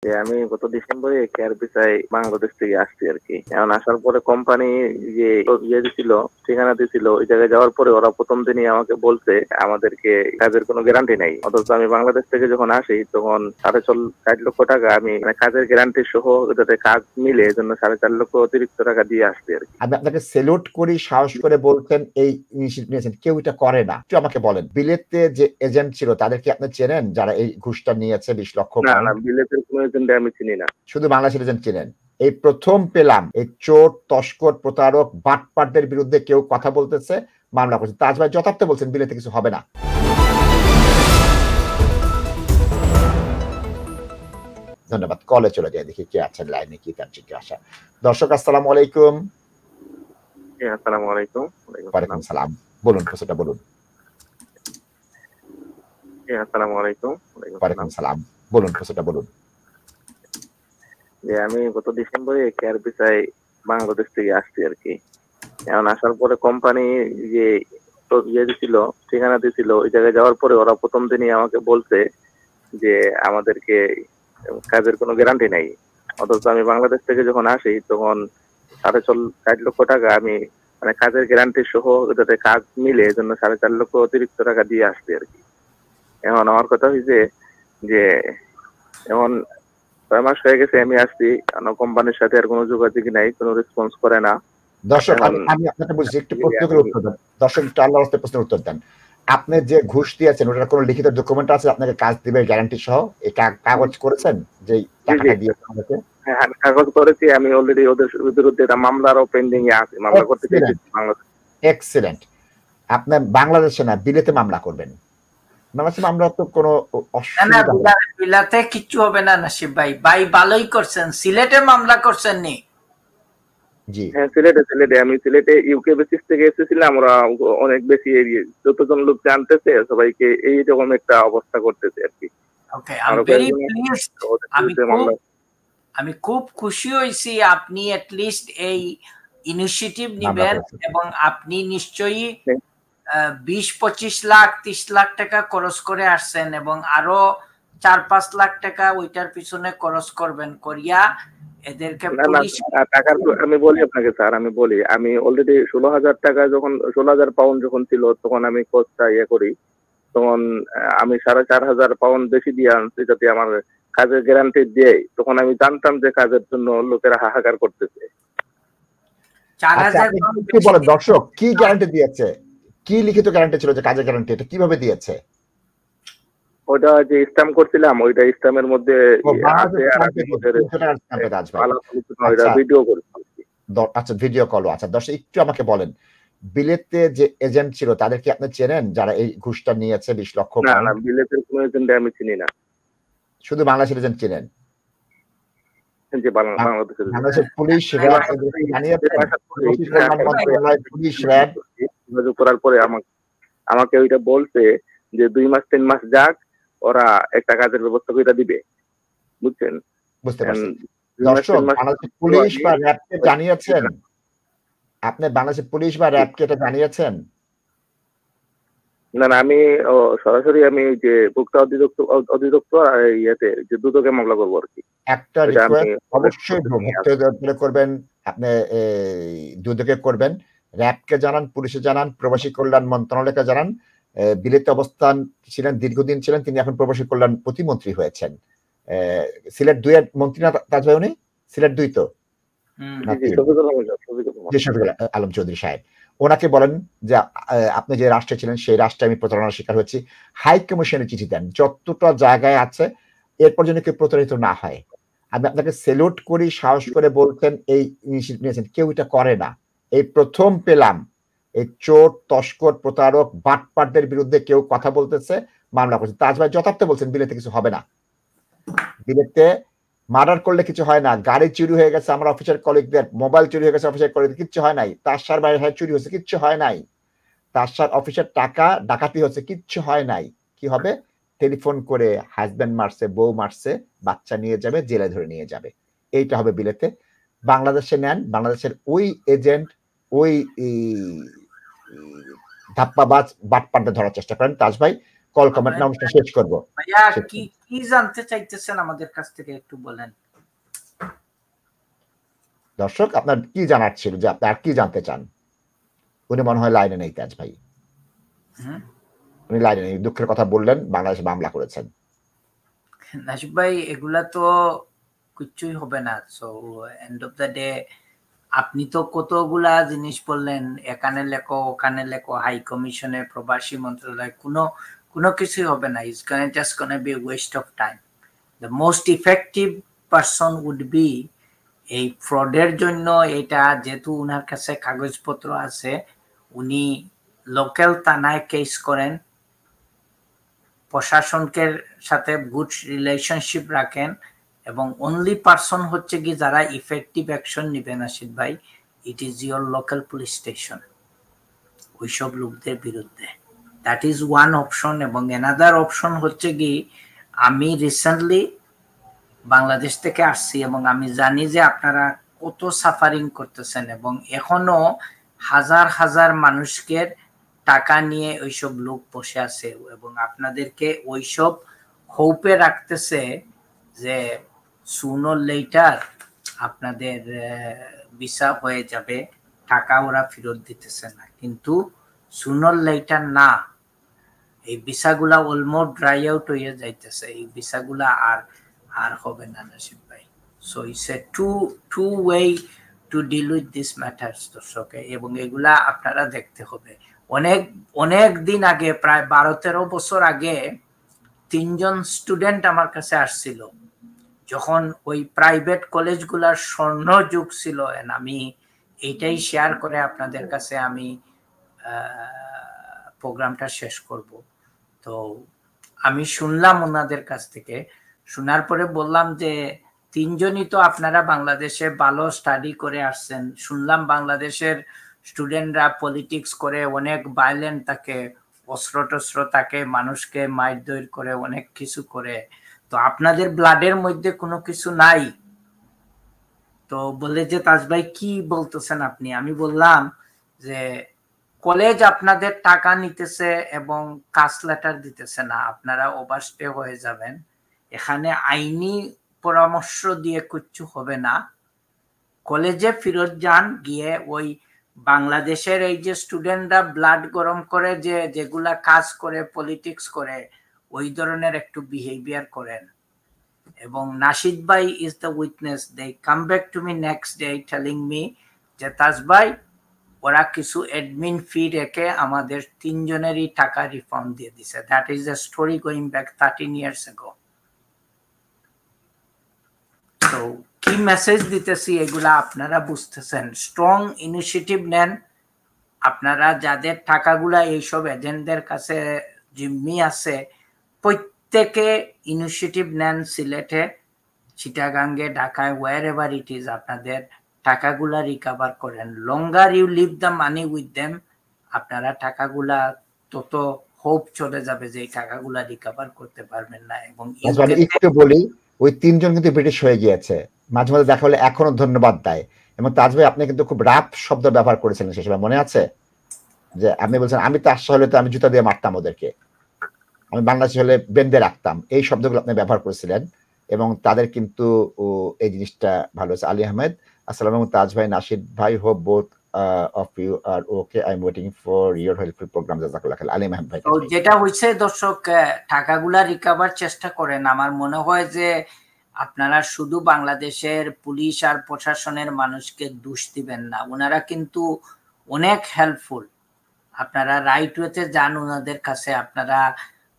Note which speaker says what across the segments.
Speaker 1: আমি গত ডিসেম্বরে কেয়ার ভিসায় বাংলাদেশ থেকে আসছি আর কি। এখন আসার পরে কোম্পানি যে দিছিল, ঠিকানা দিছিল, ওই জায়গায় যাওয়ার পরে ওরা প্রথম দিনই আমাকে বলছে আমাদেরকে কাজের কোনো গ্যারান্টি নাই। অথচ আমি বাংলাদেশ থেকে যখন আসি তখন 4.5 লক্ষ টাকা আমি কাজের গ্যারান্টি সহ যাতে কাজ মিলে এজন্য 4.5 লক্ষ অতিরিক্ত টাকা দিয়ে আসছি আর কি।
Speaker 2: আমি আপনাকে সেলুট করি, সাহস করে বলছেন এই ইনিশিয়েটিভ নিয়েছেন। কেউ এটা করে না। একটু আমাকে বলেন, বিলেতে যে এজেন্ট ছিল তাদেরকে আপনি চেনেন যারা এই ঘুষটা নিয়েছে 20 লক্ষ
Speaker 1: না,
Speaker 2: পাউন্ড?
Speaker 1: বিলেতের কোনো এজেন্ট আমি চিনি না।
Speaker 2: শুধু বাংলাদেশের এজেন্ট চিনেন। এই প্রথম পেলাম এই চোর, তস্কর, প্রতারক, বাটপারদের বিরুদ্ধে কেউ কথা বলতেছে, মামলা করছে। তাজ ভাই যথার্থ বলছেন, বিলেতে কিছু হবে না। ধন্যবাদ। কলে চলে যায়, দেখি কে আছেন লাইনে, কি তার জিজ্ঞাসা। দর্শক আসসালামু আলাইকুম।
Speaker 1: আসসালামু আলাইকুম।
Speaker 2: ওয়ালাইকুম সালাম। বলুন, প্রশ্নটা বলুন।
Speaker 1: আসসালামু আলাইকুম।
Speaker 2: ওয়ালাইকুম সালাম। বলুন, প্রশ্নটা বলুন।
Speaker 1: আমি গত ডিসেম্বরে কেয়ার ভিসায় বাংলাদেশ থেকে আসছি আর কি। এখন আসার পরে কোম্পানি যে দিছিল, ঠিকানা দিছিল, ওই জায়গায় যাওয়ার পরে ওরা প্রথম দিনই আমাকে বলছে যে আমাদেরকে কাজের কোনো গ্যারান্টি নাই। অথচ আমি বাংলাদেশ থেকে যখন আসি তখন 4.5 লক্ষ টাকা আমি কাজের গ্যারান্টি সহ যাতে কাজ মিলে এজন্য 4.5 লক্ষ অতিরিক্ত টাকা দিয়ে আসছি আর কি। এখন আমার কথা হয়েছে যে এখন 6 মাস হয়ে গেছে আমি আসছি, কোম্পানির সাথে আর কোনো যোগাযোগ নাই, কোনো রেসপন্স করে না।
Speaker 2: দর্শক আমি আপনাকে বলছি, একটু প্রত্যেকের উত্তর দেন। দর্শক একটু আল্লাহর রাস্তায় প্রশ্নের উত্তর দেন। আপনি যে ঘুষ দিয়েছেন ওটার কোনো লিখিত ডকুমেন্ট আছে আপনাকে কাজ দিবে গ্যারান্টি সহ? এই কাগজ করেছেন যে টাকাটা দিয়েছেন আমাকে?
Speaker 1: হ্যাঁ, আমি কাগজ করেছি। আমি অলরেডি ওদের বিরুদ্ধে একটা মামলারও পেন্ডিং এ আছে, মামলা করতে চাইছি বাংলাদেশ।
Speaker 2: এক্সিলেন্ট। আপনি বাংলাদেশে না বিলেতে মামলা করবেন। বাংলাদেশে মামলা তো কোনো অসুবিধা
Speaker 3: না, বিলাতে কিচ্ছু হবে না নাসিব ভাই। ভাই ভালোই করছেন। সিলেটে মামলা করছেন নি?
Speaker 2: জি
Speaker 1: হ্যাঁ, সিলেটে আমি সিলেটে ইউকে বেসিস থেকে এসেছিলাম। ওরা অনেক বেশি যতজন লোক জানতেছে সবাইকে এই রকম একটা অবস্থা করতেছে আর কি।
Speaker 3: ওকে, আমি খুব খুশি হয়েছি আপনি এটলিস্ট এই ইনিশিয়েটিভ নিবেন এবং আপনি নিশ্চয়ই 20-25 লাখ 30 লাখ টাকা খরচ করে আসছেন এবং আরো 4-5 লাখ টাকা ওইটার পিছনে খরচ করবেন করিয়া এদেরকে পুলিশ
Speaker 1: টাকার। আমি বলি আপনাকে স্যার, আমি অলরেডি 16,000 টাকা যখন 16,000 পাউন্ড যখন ছিল তখন আমি কোর্সটা করি, তখন আমি 4,500 পাউন্ড বেশি দিয়ে আনছি যাতে আমার কাজের গ্যারান্টি দেয়। তখন আমি জানতাম যে কাজের জন্য লোকেরা হাহাকার করতেছে।
Speaker 2: দর্শক কি গ্যারান্টি দিয়েছে, কি লিখিত গ্যারান্টি ছিল যে কাজের গ্যারান্টি, এটা কিভাবে দিয়েছে?
Speaker 1: ওটা যে স্ট্যাম্প করছিলাম ওইটা স্ট্যাম্পের মধ্যে ভিডিও করছি।
Speaker 2: আচ্ছা, ভিডিও কল। আচ্ছা দর্শক একটু আমাকে বলেন, বিলেতে যে এজেন্ট ছিল তাদেরকে আপনি চেনেন যারা এই ঘুষটা নিয়েছে 20 লক্ষ?
Speaker 1: না, বিলেতের কোনো এজেন্ট আমি চিনি না।
Speaker 2: শুধু বাংলাদেশের এজেন্ট চিনেন?
Speaker 1: বাংলাদেশের
Speaker 2: পুলিশ
Speaker 1: যোগাযোগ করার পরে আমাকে ওইটা বলছে যে 2 মাস 3 মাস যাক, ওরা একটা কাজের ব্যবস্থা করে দিবে। বুঝছেন?
Speaker 2: বুঝতে পারছি। দর্শক, বাংলাদেশের পুলিশ বা র্যাবকে জানিয়েছেন? আপনি বাংলাদেশের পুলিশ বা র্যাবকে এটা জানিয়েছেন?
Speaker 1: না, আমি সরাসরি আমি যে ভোক্তা অধিদপ্তর ইয়েতে যে দুদকে মামলা করবো আর কি।
Speaker 2: একটা রিকোয়েস্ট অবশ্যই ভোক্তা করবেন, আপনি দুদকে করবেন, র্যাবকে জানান, পুলিশে জানান, প্রবাসী কল্যাণ মন্ত্রণালয়কে জানান। বিলেতে অবস্থান ছিলেন, দীর্ঘদিন ছিলেন, তিনি এখন প্রবাসী কল্যাণ প্রতিমন্ত্রী হয়েছেন। সিলেট 2 এর মন্ত্রী না তাজ ভাই? উনি সিলেট 2 তো আলম চৌধুরী সাহেব। ওনাকে বলেন যে আপনি যে রাষ্ট্রে ছিলেন সেই রাষ্ট্রে আমি প্রতারণার শিকার হয়েছি, হাই কমিশনে চিঠি দেন যতটা জায়গায় আছে, এরপর যেন কেউ প্রতারিত না হয়। আমি আপনাকে সেলুট করি, সাহস করে বলছেন এই ইনিশিয়েটিভ নিয়েছেন। কেউ এটা করে না। এই প্রথম পেলাম এই চোর, তস্কর, প্রতারক, বাটপারদের বিরুদ্ধে কেউ কথা বলতেছে, মামলা করছে। তাজ ভাই যথার্থ বলছেন, বিলেতে কিছু হবে না। বিলেতে মার্ডার করলে কিছু হয় না, গাড়ি চুরি হয়ে গেছে আমার অফিসের কলিগদের, মোবাইল চুরি হয়ে গেছে অফিসের কলিগদের, কিচ্ছু হয় নাই। তার বাইরে চুরি হয়েছে, কিচ্ছু হয় নাই। তার অফিসের টাকা ডাকাতি হচ্ছে, কিচ্ছু হয় নাই। কি হবে? টেলিফোন করে হাজবেন্ড মারছে, বউ মারছে, বাচ্চা নিয়ে যাবে, জেলে ধরে নিয়ে যাবে। এইটা হবে বিলেতে। বাংলাদেশে নেন, বাংলাদেশের ওই এজেন্ট, ওই ধাপ্পাবাজ বাটপারদের ধরার চেষ্টা করেন। তাজ ভাই কল কমেন্ট না অনুষ্ঠান শেষ করব।
Speaker 3: ভাইয়া কি জানতে চাইতেছেন আমাদের কাছ থেকে একটু বলেন।
Speaker 2: দর্শক আপনার কি জানার ছিল, যে আপনি আর কি জানতে চান? উনি মনে হয় লাইনে নেই তাজ ভাই, উনি লাইনে নেই। দুঃখের কথা বললেন, বাংলাদেশে মামলা করেছেন।
Speaker 3: নাসিব ভাই এগুলা তো কিছুই হবে না। So end of the day আপনি তো কতগুলা জিনিস বললেন, এখানে লেখো ওখানে লেখো, হাই কমিশনে, প্রবাসী মন্ত্রণালয়, কোনো কিছুই হবে না। It's gonna just gonna be waste of time. The most effective person would be এই ফ্রডের জন্য, এটা যেহেতু উনার কাছে কাগজপত্র আছে, উনি লোকাল থানায় কেস করেন, প্রশাসনের সাথে গুড রিলেশনশিপ রাখেন, এবং অনলি পারসন হচ্ছে কি যারা ইফেক্টিভ অ্যাকশন নিবেন আশিদ ভাই, it is your local police station, ওইসব লোকদের বিরুদ্ধে। That is one option. এবং এনাদার অপশন হচ্ছে কি, আমি রিসেন্টলি বাংলাদেশ থেকে আসছি এবং আমি জানি যে আপনারা কত সাফারিং করতেছেন, এবং এখনো হাজার হাজার মানুষকে টাকা নিয়ে ওইসব লোক বসে আছে, এবং আপনাদেরকে ওইসব হোপে রাখতেছে যে সুনার লেটার আপনাদের ভিসা হয়ে যাবে, টাকা ওরা ফেরত দিতেছে না। কিন্তু সুনার লেটার না, এই ভিসাগুলা অলমোস্ট ড্রাই আউট হয়ে যাইতেছে, এই ভিসাগুলা আর হবে না নাসিব ভাই। So it's a two way to deal with this matters দর্শক, এবং এগুলা আপনারা দেখতে হবে। অনেক দিন আগে, প্রায় 12-13 বছর আগে 3 জন স্টুডেন্ট আমার কাছে আসছিল, যখন ওই প্রাইভেট কলেজগুলার স্বর্ণ যুগ ছিল। আমি এইটাই শেয়ার করে আপনাদের কাছে আমি প্রোগ্রামটা শেষ করব। তো আমি শুনলাম ওনাদের কাছ থেকে, শোনার পরে বললাম যে 3 জনই তো আপনারা বাংলাদেশে ভালো স্টাডি করে আসছেন, শুনলাম বাংলাদেশের স্টুডেন্টরা পলিটিক্স করে, অনেক ভায়োলেন্ট থাকে, অস্ত্র থাকে, মানুষকে মারধর করে, অনেক কিছু করে, তো আপনাদের ব্লাডের মধ্যে কোনো কিছু নাই। তো বলে যে তাজ ভাই কি বলতেছেন আপনি? আমি বললাম যে কলেজ আপনাদের টাকা নিতেছে এবং কাস্ট লেটার দিতেছে না, আপনারা ওভারস্টে হয়ে যাবেন, এখানে আইনি পরামর্শ দিয়ে কিচ্ছু হবে না, কলেজে ফেরত যান, গিয়ে ওই বাংলাদেশের এই যে স্টুডেন্টরা ব্লাড গরম করে যেগুলা কাজ করে, পলিটিক্স করে, ওই ধরনের একটু বিহেভিয়ার করেন। এবং নাশিদ ভাই is the witness, they come back to me next day telling me যে তাজ ভাই ওরা কিছু অ্যাডমিন ফি রেখে আমাদের 3 জনেরই টাকা রিফান্ড দিয়ে দিছে। That is the story going back 13 years ago. তো কি মেসেজ দিতেছি এগুলা আপনারা বুঝতেছেন। স্ট্রং ইনিশিয়েটিভ নেন আপনারা, যাদের টাকাগুলা এইসব এজেন্টদের কাছে জিম্মি আছে, প্রত্যেকে ইনিশিয়েটিভ নেন, সিলেটে, চিটাগাঙ্গে, ঢাকায়, ওয়ার এভার ইট ইজ, আপনাদের টাকাগুলা রিকভার করেন। Longer you leave the money with them, আপনারা টাকাগুলা তত হোপ চলে যাবে যে এই টাকাগুলা রিকভার করতে পারবেন না। এবং
Speaker 2: একটু বলি, ওই 3 জন কিন্তু ব্রিটিশ হয়ে গিয়েছে, মাঝে মাঝে দেখা হলে এখনো ধন্যবাদ দেয়। এবং তাজ ভাই আপনি কিন্তু খুব রাফ শব্দ ব্যবহার করেছিলেন সে সময়, মনে আছে? যে আপনি বলছেন আমি তো আসলে তো আমি জুতা দিয়ে মারতাম ওদেরকে, আমি বাংলাদেশে হলে বেঁধে রাখতাম, এই শব্দগুলো আপনি ব্যবহার করেছিলেন, এবং তাদের কিন্তু এই জিনিসটা ভালো হয়েছে। আলী আহমেদ আসসালাম, এবং তাজ ভাই, নাশিদ ভাই, hope both of you are okay, I'm waiting for your helpful program. জাযাকাল্লাহ খাইর। আলী আহমেদ ভাই,
Speaker 3: তো যেটা হইছে দর্শক, টাকাগুলা রিকভার চেষ্টা করেন। আমার মনে হয় যে আপনারা শুধু বাংলাদেশের পুলিশ আর প্রশাসনের মানুষকে দোষ দিবেন না, ওনারা কিন্তু অনেক হেল্পফুল। আপনারা রাইট ওয়েতে যান ওনাদের কাছে, আপনারা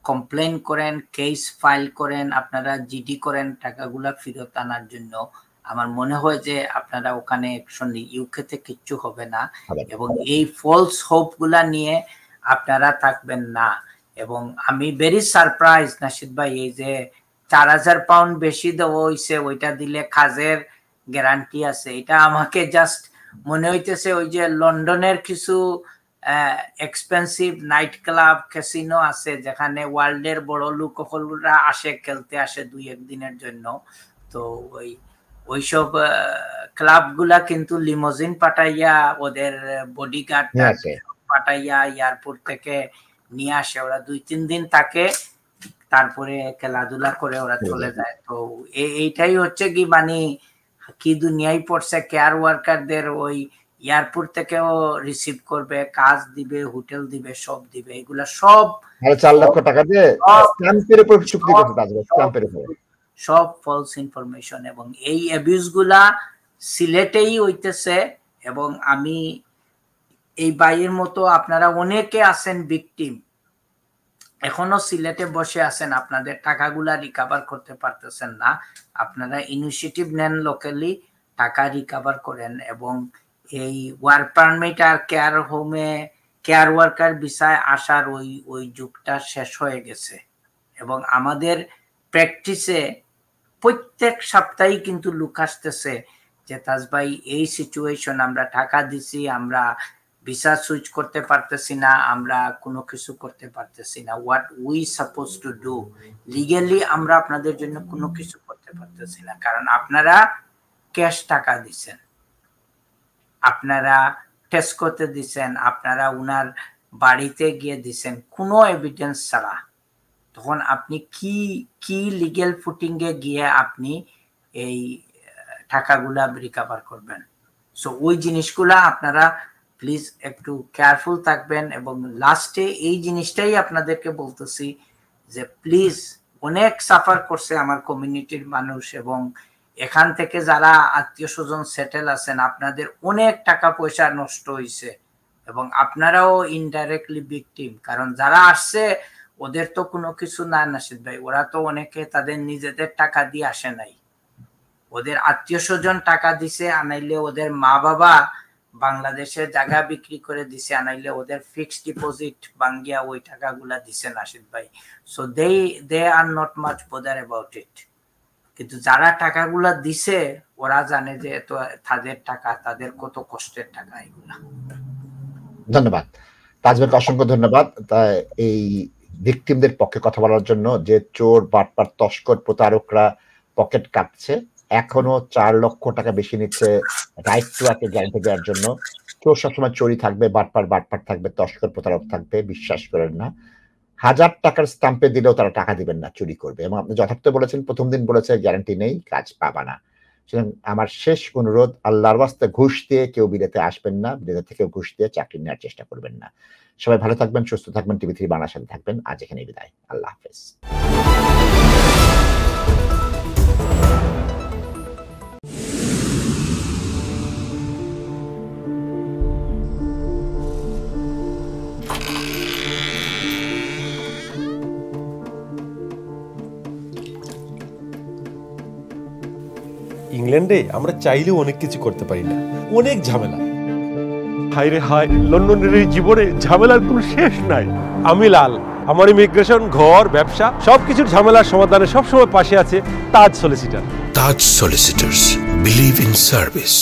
Speaker 3: কমপ্লেন করেন, কেস ফাইল করেন, আপনারা জিডি করেন টাকাগুলা ফেরত আনার জন্য। আমার মনে হয় যে আপনারা ওখানে অ্যাকশন, ইউকেতে কিচ্ছু হবে না। এবং এই ফলস হোপ গুলা নিয়ে আপনারা থাকবেন না। এবং আমি ভেরি সারপ্রাইজ নাশিদ ভাই, এই যে 4000 পাউন্ড বেশি দেওয়া হইছে, ওইটা দিলে কাজের গ্যারান্টি আছে, এটা আমাকে জাস্ট মনে হইতেছে ওই যে লন্ডনের কিছু এক্সপেন্সিভ নাইট ক্লাব, ক্যাসিনো আছে যেখানে ওয়ার্ল্ডের বড় লোকরা আসে, খেলতে আসে 2-1 দিনের জন্য। তো ওইসব ক্লাবগুলা কিন্তু লিমোজিন পাঠাইয়া, ওদের বডিগার্ড পাঠাইয়া এয়ারপোর্ট থেকে নিয়ে আসে, ওরা 2-3 দিন থাকে, তারপরে খেলাধুলা করে ওরা চলে যায়। তো এইটাই হচ্ছে কি মানে কি দুনিয়ায় পড়ছে, কেয়ার ওয়ার্কারদের ওই এয়ারপোর্ট থেকেও রিসিভ করবে, কাজ দিবে, হোটেল দিবে, সব দিবে, এগুলা সব
Speaker 2: 4 লক্ষ টাকা দিয়ে স্ট্যাম্পের উপর চুক্তি করতে পারবে, স্ট্যাম্পের উপর
Speaker 3: সব ফলস ইনফরমেশন। এবং এই অ্যাবিউজ গুলা সিলেটেই হইতেছে। এবং আমি এই বাইয়ের মতো আপনারা অনেকে আছেন ভিকটিম, এখনো সিলেটে বসে আছেন, আপনাদের টাকাগুলা রিকভার করতে পারতেছেন না। আপনারা ইনিশিয়েটিভ নেন, লোকালি টাকা রিকভার করেন। এবং এই ওয়ার্ক পারমিট আর কেয়ার হোমে কেয়ার ওয়ার্কার ভিসায় আসার ওই যুগটা শেষ হয়ে গেছে। এবং আমাদের প্র্যাকটিসে প্রত্যেক সপ্তাহে কিন্তু লোক আসতেছে যে তাজ ভাই এই সিচুয়েশন, আমরা টাকা দিছি, আমরা ভিসা সুইচ করতে পারতেছি না, আমরা কোনো কিছু করতে পারতেছি না, what we suppose to do legally, আমরা আপনাদের জন্য কোনো কিছু করতে পারতেছি না। কারণ আপনারা ক্যাশ টাকা দিচ্ছেন, আপনারা টেস্ট করতে দিচ্ছেন, আপনারা উনার বাড়িতে গিয়ে দিচ্ছেন কোনো এভিডেন্স ছাড়া। তখন আপনি কি লিগ্যাল ফুটিং এ গিয়ে আপনি এই টাকাগুলা রিকভার করবেন? সো ওই জিনিসগুলা আপনারা প্লিজ একটু কেয়ারফুল থাকবেন। এবং লাস্টে এই জিনিসটাই আপনাদেরকে বলতেছি যে প্লিজ, অনেক সাফার করছে আমার কমিউনিটির মানুষ, এবং এখান থেকে যারা আত্মীয় স্বজন সেটেল আছেন, আপনাদের অনেক টাকা পয়সা নষ্ট হয়েছে, এবং আপনারাও ইনডাইরেক্টলি ভিকটিম। কারণ যারা আসছে ওদের তো কোনো কিছু না নাসিদ ভাই, ওরা তো অনেকে তাদের নিজেদের টাকা দিয়ে আসে নাই, ওদের আত্মীয় স্বজন টাকা দিছে, আনাইলে ওদের মা বাবা বাংলাদেশে জায়গা বিক্রি করে দিছে, আনাইলে ওদের ফিক্সড ডিপোজিট ভাঙ্গিয়া ওই টাকাগুলা দিছে নাসিদ ভাই। So they are not much bother about it. কিন্তু যারা টাকাগুলা দিছে ওরা জানে যে তো তাদের টাকা, তাদের কত কষ্টের টাকা এগুলা।
Speaker 2: ধন্যবাদ তাজ ভাইকে, অসংখ্য ধন্যবাদ এই ভিকটিমদের পক্ষে কথা বলার জন্য। যে চোর, বাটপার, তস্কর, প্রতারকরা পকেট কাটছে, এখনো 4 লক্ষ টাকা বেশি নিচ্ছে রাইট টু ওয়ার্কের গ্যারান্টি দেওয়ার জন্য। চোর সবসময় চোরই থাকবে, বাটপার থাকবে, তস্কর প্রতারক থাকবে, বিশ্বাস করেন না। 1000 টাকার স্ট্যাম্পে দিলেও তারা টাকা দিবেন না, চুরি করবে। এবং আপনি যথার্থ বলেছেন, প্রথম দিন বলেছে গ্যারান্টি নেই, কাজ পাবা না। সুতরাং আমার শেষ অনুরোধ, আল্লাহর ওয়াস্তে ঘুষ দিয়ে কেউ বিলেতে আসবেন না, বিলেতে থেকেও ঘুষ দিয়ে চাকরি নেওয়ার চেষ্টা করবেন না। সবাই ভালো থাকবেন, সুস্থ থাকবেন, TV3 বাংলার সাথে থাকবেন। আজ এখানে বিদায়, আল্লাহ হাফেজ।
Speaker 4: ইংল্যান্ডে আমরা চাইলেও অনেক কিছু করতে পারি না, অনেক ঝামেলা। হায় রে হায়, লন্ডনের এই জীবনে ঝামেলার কোনো শেষ নাই। আমি লাল, আমার ইমিগ্রেশন, ঘর, ব্যবসা সবকিছুর ঝামেলার সমাধানে সবসময় পাশে আছে Taj solicitor.
Speaker 5: Taj solicitors, believe in service.